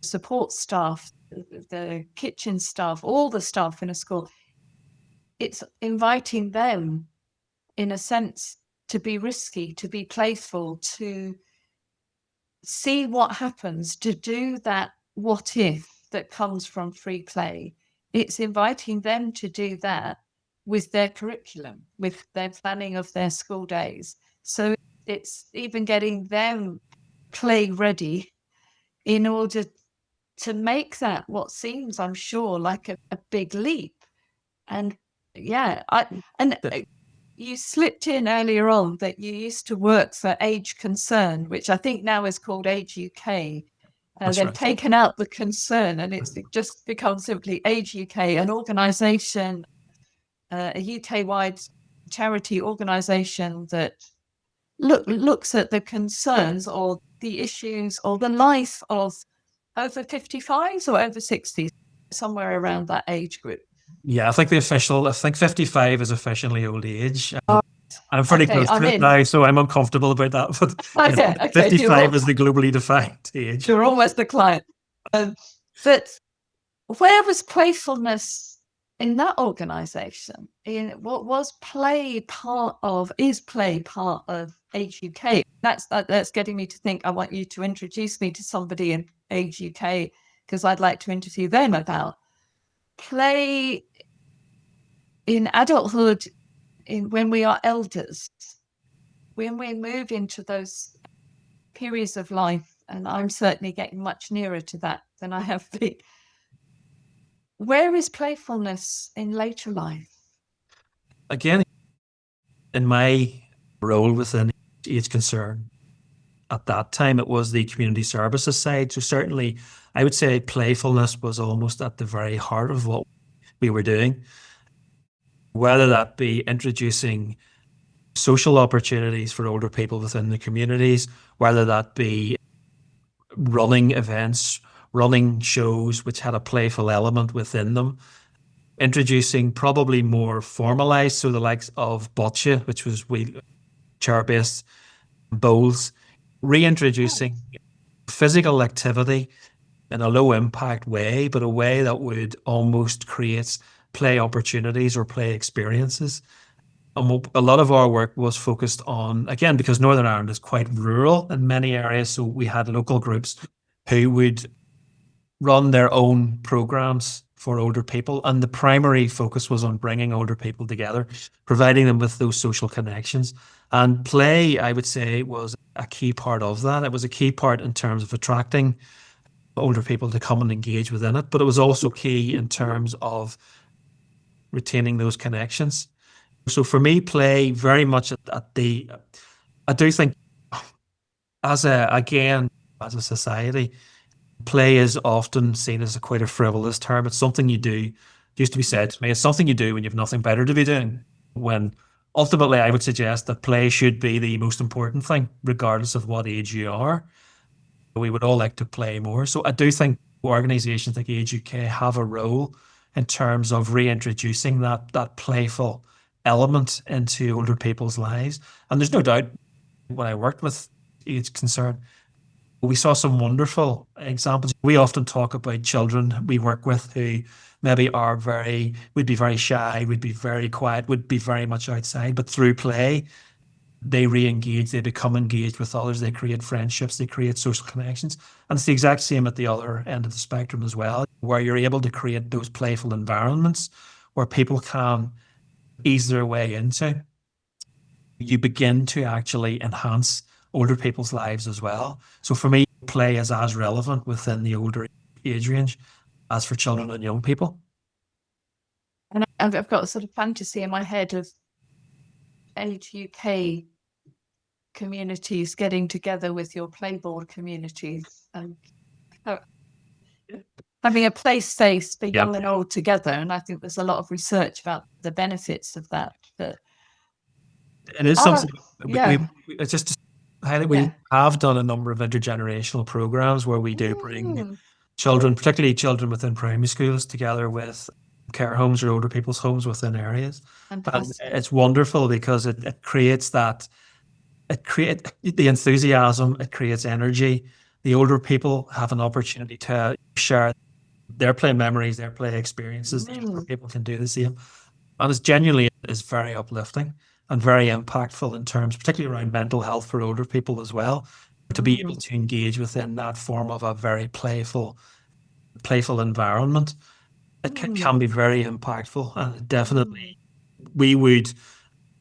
support staff, the kitchen staff, all the staff in a school, it's inviting them, in a sense, to be risky, to be playful, to see what happens, to do that what if that comes from free play. It's inviting them to do that with their curriculum, with their planning of their school days. So it's even getting them play ready in order to make that what seems, I'm sure, like a big leap. And you slipped in earlier on that you used to work for Age Concern, which I think now is called Age UK. They've taken out the concern and it's just become simply Age UK, an organisation, a UK-wide charity organisation that looks at the concerns or the issues or the life of over 55s or over 60s, somewhere around that age group. Yeah, I think 55 is officially old age. I'm pretty close to it now, so I'm uncomfortable about that. But 55 is the globally defined age. You're almost the client. But where was playfulness in that organisation? What was play part of? Is play part of Age UK? That's getting me to think. I want you to introduce me to somebody in Age UK because I'd like to interview them about play in adulthood, when we are elders, when we move into those periods of life, and I'm certainly getting much nearer to that than I have been. Where is playfulness in later life? Again, in my role within Age Concern, at that time, it was the community services side. So certainly, I would say playfulness was almost at the very heart of what we were doing. Whether that be introducing social opportunities for older people within the communities, whether that be running events, running shows which had a playful element within them, introducing probably more formalized, so the likes of bocce, which was chair-based bowls, reintroducing physical activity in a low impact way, but a way that would almost create play opportunities or play experiences. And a lot of our work was focused on, again, because Northern Ireland is quite rural in many areas, so we had local groups who would run their own programs for older people. And the primary focus was on bringing older people together, providing them with those social connections. And play, I would say, was a key part of that. It was a key part in terms of attracting older people to come and engage within it, but it was also key in terms of retaining those connections. So for me, play very much at the, I do think as a society, play is often seen as quite a frivolous term. It's something you do. It used to be said to me, it's something you do when you've nothing better to be doing. When ultimately, I would suggest that play should be the most important thing, regardless of what age you are. We would all like to play more. So I do think organisations like Age UK have a role in terms of reintroducing that playful element into older people's lives. And there's no doubt when I worked with age concern, we saw some wonderful examples. We often talk about children we work with who maybe would be very shy, would be very quiet, would be very much outside, but through play, they re-engage, they become engaged with others, they create friendships, they create social connections. And it's the exact same at the other end of the spectrum as well, where you're able to create those playful environments where people can ease their way into. You begin to actually enhance older people's lives as well. So for me, play is as relevant within the older age range as for children and young people. And I've got a sort of fantasy in my head of Age UK communities getting together with your playboard communities and having a play space for young and old together. And I think there's a lot of research about the benefits of that. But it is something. It's just to highlight. We have done a number of intergenerational programs where we do bring children, particularly children within primary schools, together with care homes or older people's homes within areas. Fantastic. And it's wonderful because it creates that. It creates the enthusiasm. It creates energy. The older people have an opportunity to share their play memories, their play experiences. The younger people can do the same, and it's genuinely is very uplifting and very impactful in terms, particularly around mental health for older people as well, to be able to engage within that form of a very playful environment. It can be very impactful, and definitely we would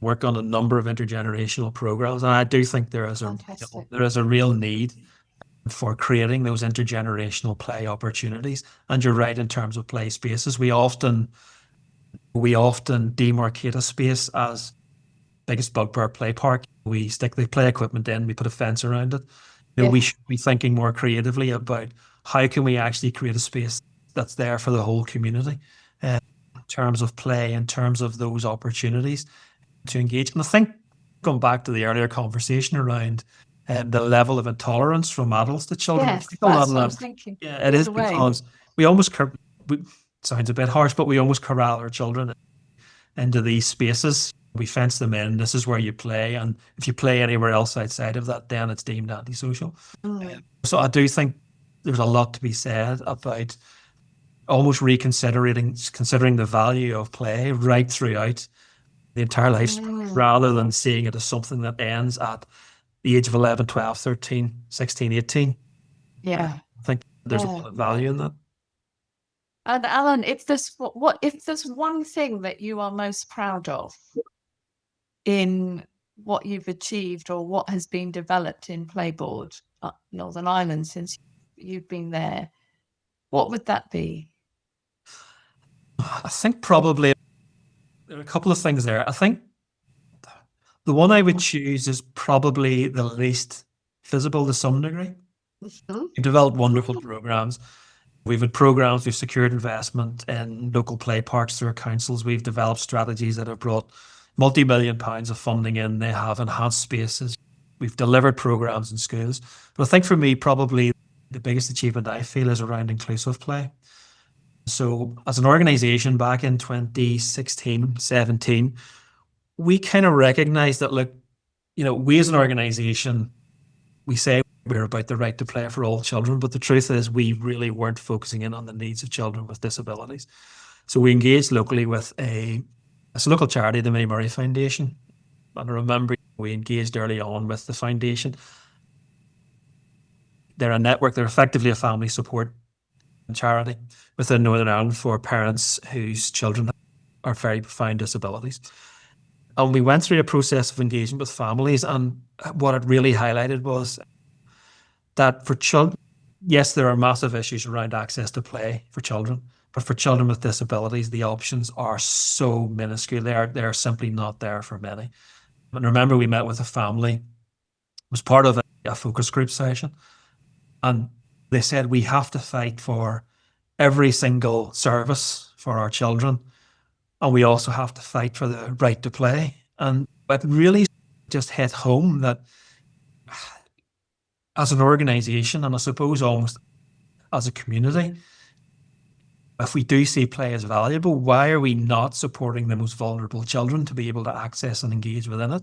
work on a number of intergenerational programs, and I do think there is a real need for creating those intergenerational play opportunities. And you're right in terms of play spaces. We often demarcate a space as biggest bugbear play park. We stick the play equipment in, we put a fence around it. We should be thinking more creatively about how can we actually create a space that's there for the whole community in terms of play, in terms of those opportunities to engage. And I think going back to the earlier conversation around the level of intolerance from adults to children. Yes, that's what I was thinking. Yeah, it is because we almost, sounds a bit harsh, but we almost corral our children into these spaces. We fence them in. This is where you play. And if you play anywhere else outside of that, then it's deemed antisocial. So I do think there's a lot to be said about almost considering the value of play right throughout the entire lifespan, rather than seeing it as something that ends at the age of 11, 12, 13, 16, 18. Yeah. I think there's a lot of value in that. And Alan, if there's one thing that you are most proud of in what you've achieved or what has been developed in Playboard Northern Ireland since you've been there, what would that be? I think probably there are a couple of things there. I think the one I would choose is probably the least visible to some degree. We've developed wonderful programs. We've had programs, we've secured investment in local play parks through our councils. We've developed strategies that have brought multi-million pounds of funding in. They have enhanced spaces. We've delivered programs in schools. But I think for me, probably the biggest achievement I feel is around inclusive play. So as an organisation back in 2016, 17, we kind of recognized that, look, we as an organisation, we say we're about the right to play for all children, but the truth is we really weren't focusing in on the needs of children with disabilities. So we engaged locally with it's a local charity, the Minnie Murray Foundation. And I remember we engaged early on with the foundation. They're a network, they're effectively a family support charity within Northern Ireland for parents whose children are very profound disabilities. And we went through a process of engagement with families. And what it really highlighted was that for children, yes, there are massive issues around access to play for children. But for children with disabilities, the options are so minuscule. They're simply not there for many. And remember, we met with a family, it was part of a focus group session. And they said, we have to fight for every single service for our children. And we also have to fight for the right to play. And it really just hit home that as an organization, and I suppose almost as a community, if we do see play as valuable, why are we not supporting the most vulnerable children to be able to access and engage within it?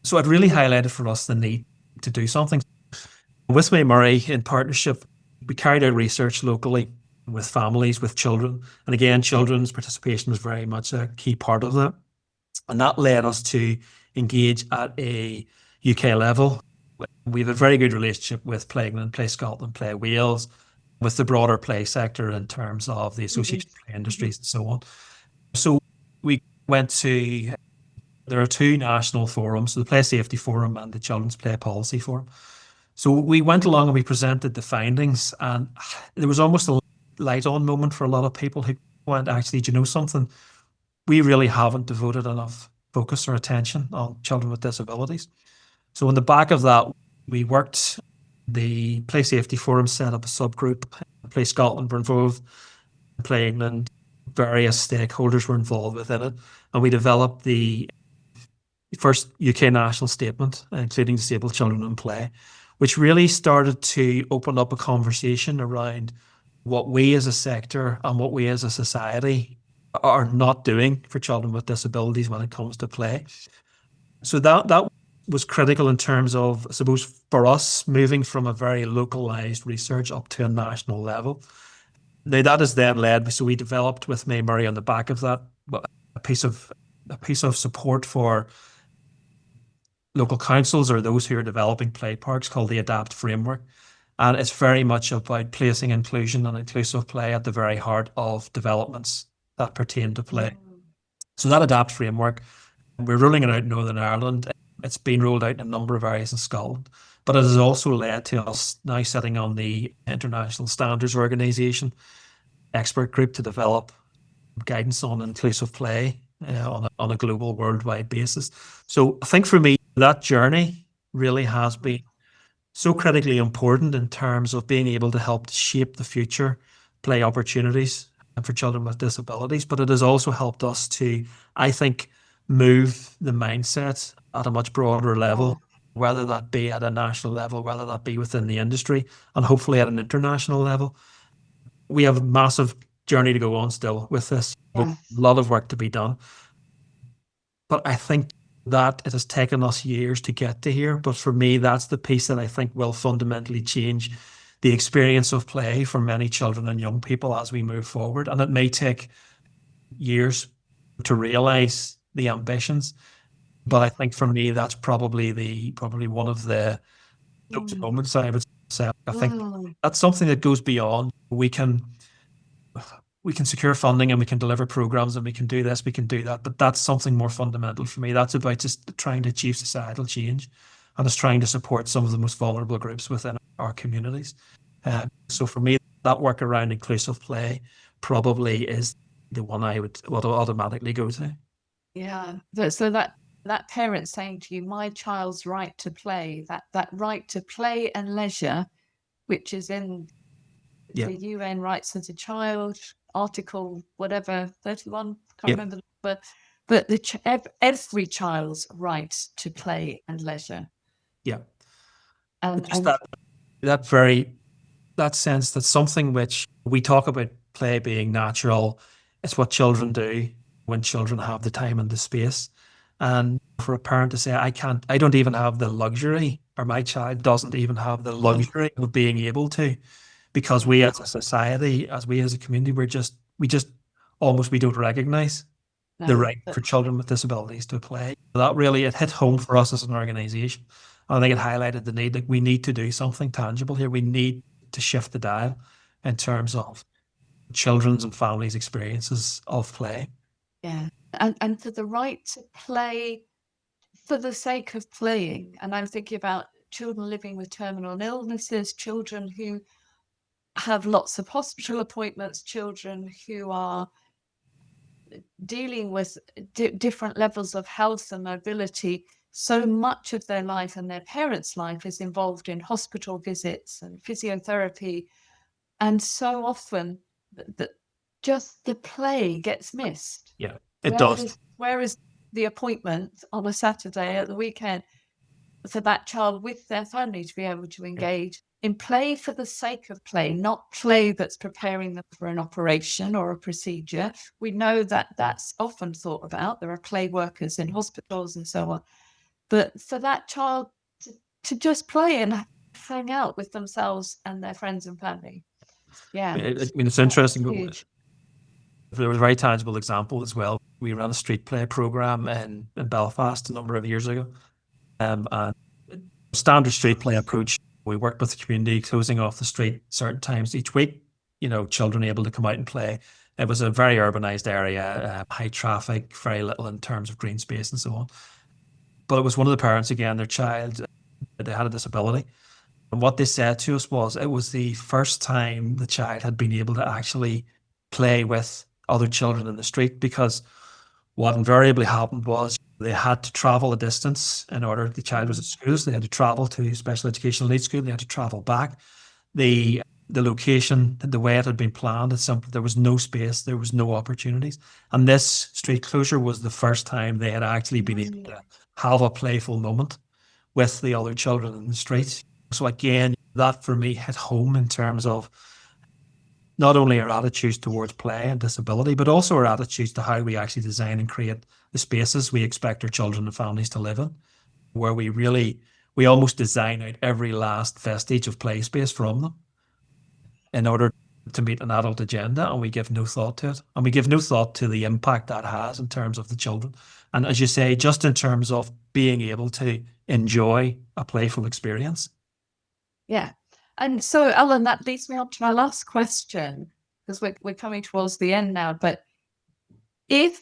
So it really highlighted for us the need to do something. With May Murray, in partnership, we carried out research locally with families, with children. And again, children's participation was very much a key part of that. And that led us to engage at a UK level. We have a very good relationship with Play England, Play Scotland, Play Wales, with the broader play sector in terms of the association of play industries and so on. So we went to, there are two national forums, so the Play Safety Forum and the Children's Play Policy Forum. So we went along and we presented the findings, and there was almost a light on moment for a lot of people who went, actually, do you know something? We really haven't devoted enough focus or attention on children with disabilities. So on the back of that, we worked, the Play Safety Forum set up a subgroup, Play Scotland were involved, Play England, various stakeholders were involved within it, and we developed the first UK national statement, including disabled children in play, which really started to open up a conversation around what we as a sector and what we as a society are not doing for children with disabilities when it comes to play. So that was critical in terms of, I suppose, for us, moving from a very localized research up to a national level. Now that is then led, so we developed with May Murray on the back of that a piece of support for local councils or those who are developing play parks called the ADAPT framework. And it's very much about placing inclusion and inclusive play at the very heart of developments that pertain to play. So that ADAPT framework, we're rolling it out in Northern Ireland. It's been rolled out in a number of areas in Scotland, but it has also led to us now sitting on the International Standards Organization expert group to develop guidance on inclusive play on a global, worldwide basis. So I think for me, that journey really has been so critically important in terms of being able to help shape the future play opportunities for children with disabilities, but it has also helped us to, I think, move the mindset at a much broader level, whether that be at a national level, whether that be within the industry, and hopefully at an international level. We have a massive journey to go on still with this. A lot of work to be done. But I think that it has taken us years to get to here. But for me, that's the piece that I think will fundamentally change the experience of play for many children and young people as we move forward. And it may take years to realize the ambitions. But I think for me, that's probably one of the those moments I would say. I think that's something that goes beyond. We can secure funding and we can deliver programs and we can do this, we can do that. But that's something more fundamental for me. That's about just trying to achieve societal change, and it's trying to support some of the most vulnerable groups within our communities. So for me, that work around inclusive play probably is the one I would automatically go to. Yeah. So that parent saying to you, my child's right to play, that right to play and leisure, which is in the UN Rights as a Child, Article whatever, 31, can't remember the number, but every child's right to play and leisure. Yeah. And that sense that something which we talk about play being natural, it's what children do when children have the time and the space. And for a parent to say, I don't even have the luxury, or my child doesn't even have the luxury of being able to, because we as a society, we as a community, we don't recognize the right for children with disabilities to play. That really, it hit home for us as an organization. I think it highlighted the need that we need to do something tangible here. We need to shift the dial in terms of children's and families' experiences of play. Yeah. and for the right to play for the sake of playing. And I'm thinking about children living with terminal illnesses, children who have lots of hospital appointments, children who are dealing with different levels of health and mobility. So much of their life and their parents' life is involved in hospital visits and physiotherapy. And so often that just the play gets missed. Yeah, it does. Where is the appointment on a Saturday at the weekend for that child with their family to be able to engage in play for the sake of play, not play that's preparing them for an operation or a procedure? We know that that's often thought about. There are play workers in hospitals and so on. But for that child to just play and hang out with themselves and their friends and family. Yeah. I mean, it's interesting. Huge. There was a very tangible example as well. We ran a street play program in Belfast a number of years ago. And standard street play approach, we worked with the community, closing off the street certain times each week, children able to come out and play. It was a very urbanized area, high traffic, very little in terms of green space and so on. But it was one of the parents, again, their child, they had a disability. And what they said to us was it was the first time the child had been able to actually play with other children in the street, because what invariably happened was they had to travel a distance in order. The child was at school, so they had to travel to special educational needs school. They had to travel back. The location, the way it had been planned, it's simple. There was no space. There was no opportunities. And this street closure was the first time they had actually been able to have a playful moment with the other children in the street. So again, that for me hit home in terms of not only our attitudes towards play and disability, but also our attitudes to how we actually design and create the spaces we expect our children and families to live in, where we almost design out every last vestige of play space from them in order to meet an adult agenda, and we give no thought to it. And we give no thought to the impact that has in terms of the children. And as you say, just in terms of being able to enjoy a playful experience. Yeah. And so, Alan, that leads me on to my last question, because we're coming towards the end now. But if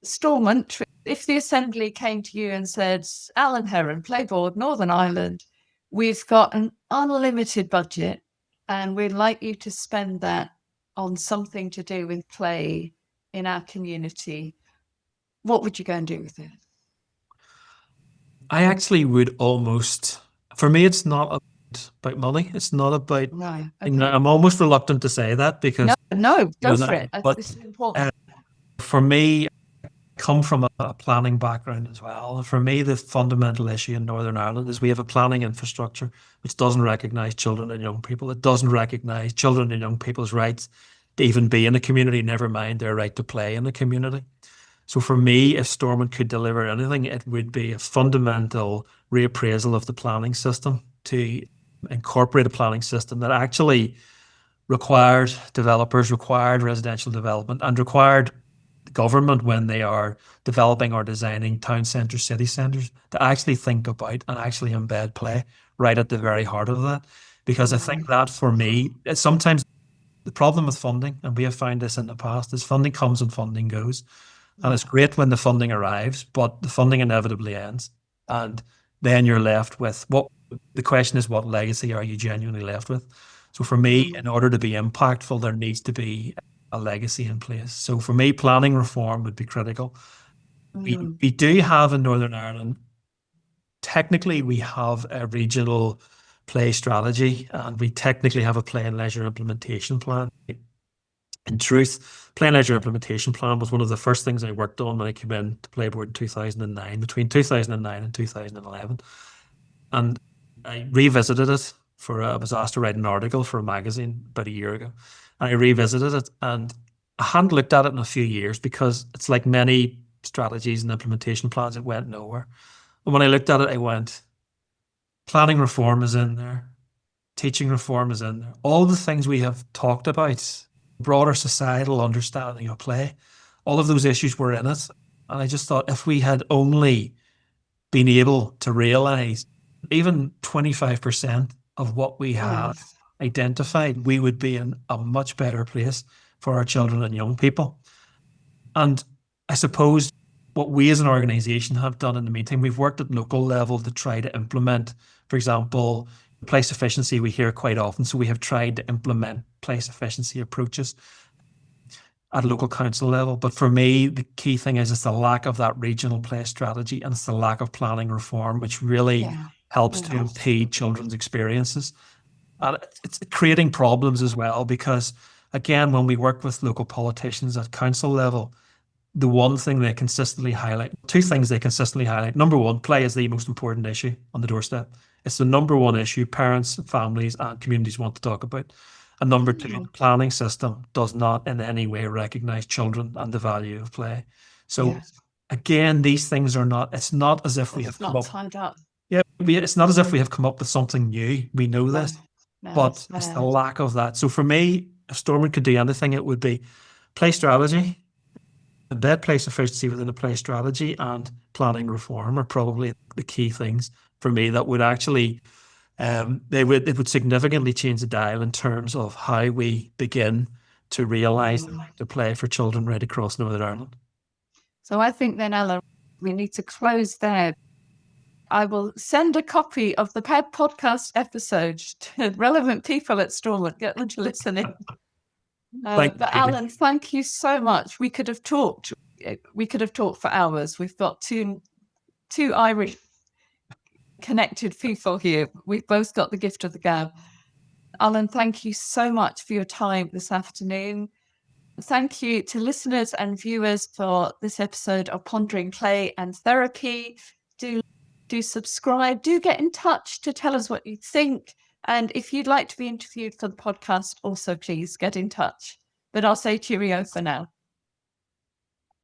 Stormont, if the Assembly came to you and said, Alan Herron, Play Board, Northern Ireland, we've got an unlimited budget and we'd like you to spend that on something to do with play in our community, what would you go and do with it? I actually would almost, for me, it's not about money. It's not about, no. Okay. I'm almost reluctant to say that because. No, go for it. But this is important. For me, I come from a planning background as well. For me, the fundamental issue in Northern Ireland is we have a planning infrastructure which doesn't recognise children and young people. It doesn't recognise children and young people's rights to even be in a community, never mind their right to play in a community. So for me, if Stormont could deliver anything, it would be a fundamental reappraisal of the planning system to incorporate a planning system that actually required developers, required residential development, and required government, when they are developing or designing town centres, city centres, to actually think about and actually embed play right at the very heart of that. Because I think that for me, sometimes the problem with funding, and we have found this in the past, is funding comes and funding goes. And it's great when the funding arrives, but the funding inevitably ends. And then you're left with the question is, what legacy are you genuinely left with? So for me, in order to be impactful, there needs to be a legacy in place. So for me, planning reform would be critical. We do have in Northern Ireland, technically we have a regional play strategy, and we technically have a play and leisure implementation plan. In truth, play and leisure implementation plan was one of the first things I worked on when I came in to Playboard in 2009, between 2009 and 2011. And I revisited it I was asked to write an article for a magazine about a year ago. And I revisited it, and I hadn't looked at it in a few years because it's like many strategies and implementation plans, it went nowhere. And when I looked at it, I went, planning reform is in there. Teaching reform is in there. All the things we have talked about, broader societal understanding of play, all of those issues were in it. And I just thought, if we had only been able to realise even 25% of what we have identified, we would be in a much better place for our children and young people. And I suppose what we as an organisation have done in the meantime, we've worked at local level to try to implement, for example, place efficiency we hear quite often. So we have tried to implement place efficiency approaches at local council level. But for me, the key thing is it's the lack of that regional play strategy, and it's the lack of planning reform, which really helps to impede children's experiences. And it's creating problems as well, because again, when we work with local politicians at council level, the one thing they consistently highlight, two things they consistently highlight. Number one, play is the most important issue on the doorstep. It's the number one issue parents, families, and communities want to talk about. And number two, the planning system does not in any way recognise children and the value of play. So again, these things are not, it's not as if we have come up. Timed up. Yeah, it's not as if we have come up with something new. We know this, but it's the lack of that. So for me, if Stormont could do anything, it would be play strategy, embed place efficiency within a play strategy, and planning reform are probably the key things for me that would actually, it would significantly change the dial in terms of how we begin to realise the play for children right across Northern Ireland. So I think then, Alan, we need to close there. I will send a copy of the podcast episode to relevant people at Stormont, get them to listen in. But Alan, thank you so much. We could have talked for hours. We've got two Irish connected people here. We've both got the gift of the gab. Alan, thank you so much for your time this afternoon. Thank you to listeners and viewers for this episode of Pondering, Play and Therapy. Do subscribe, do get in touch to tell us what you think. And if you'd like to be interviewed for the podcast, also please get in touch. But I'll say cheerio for now.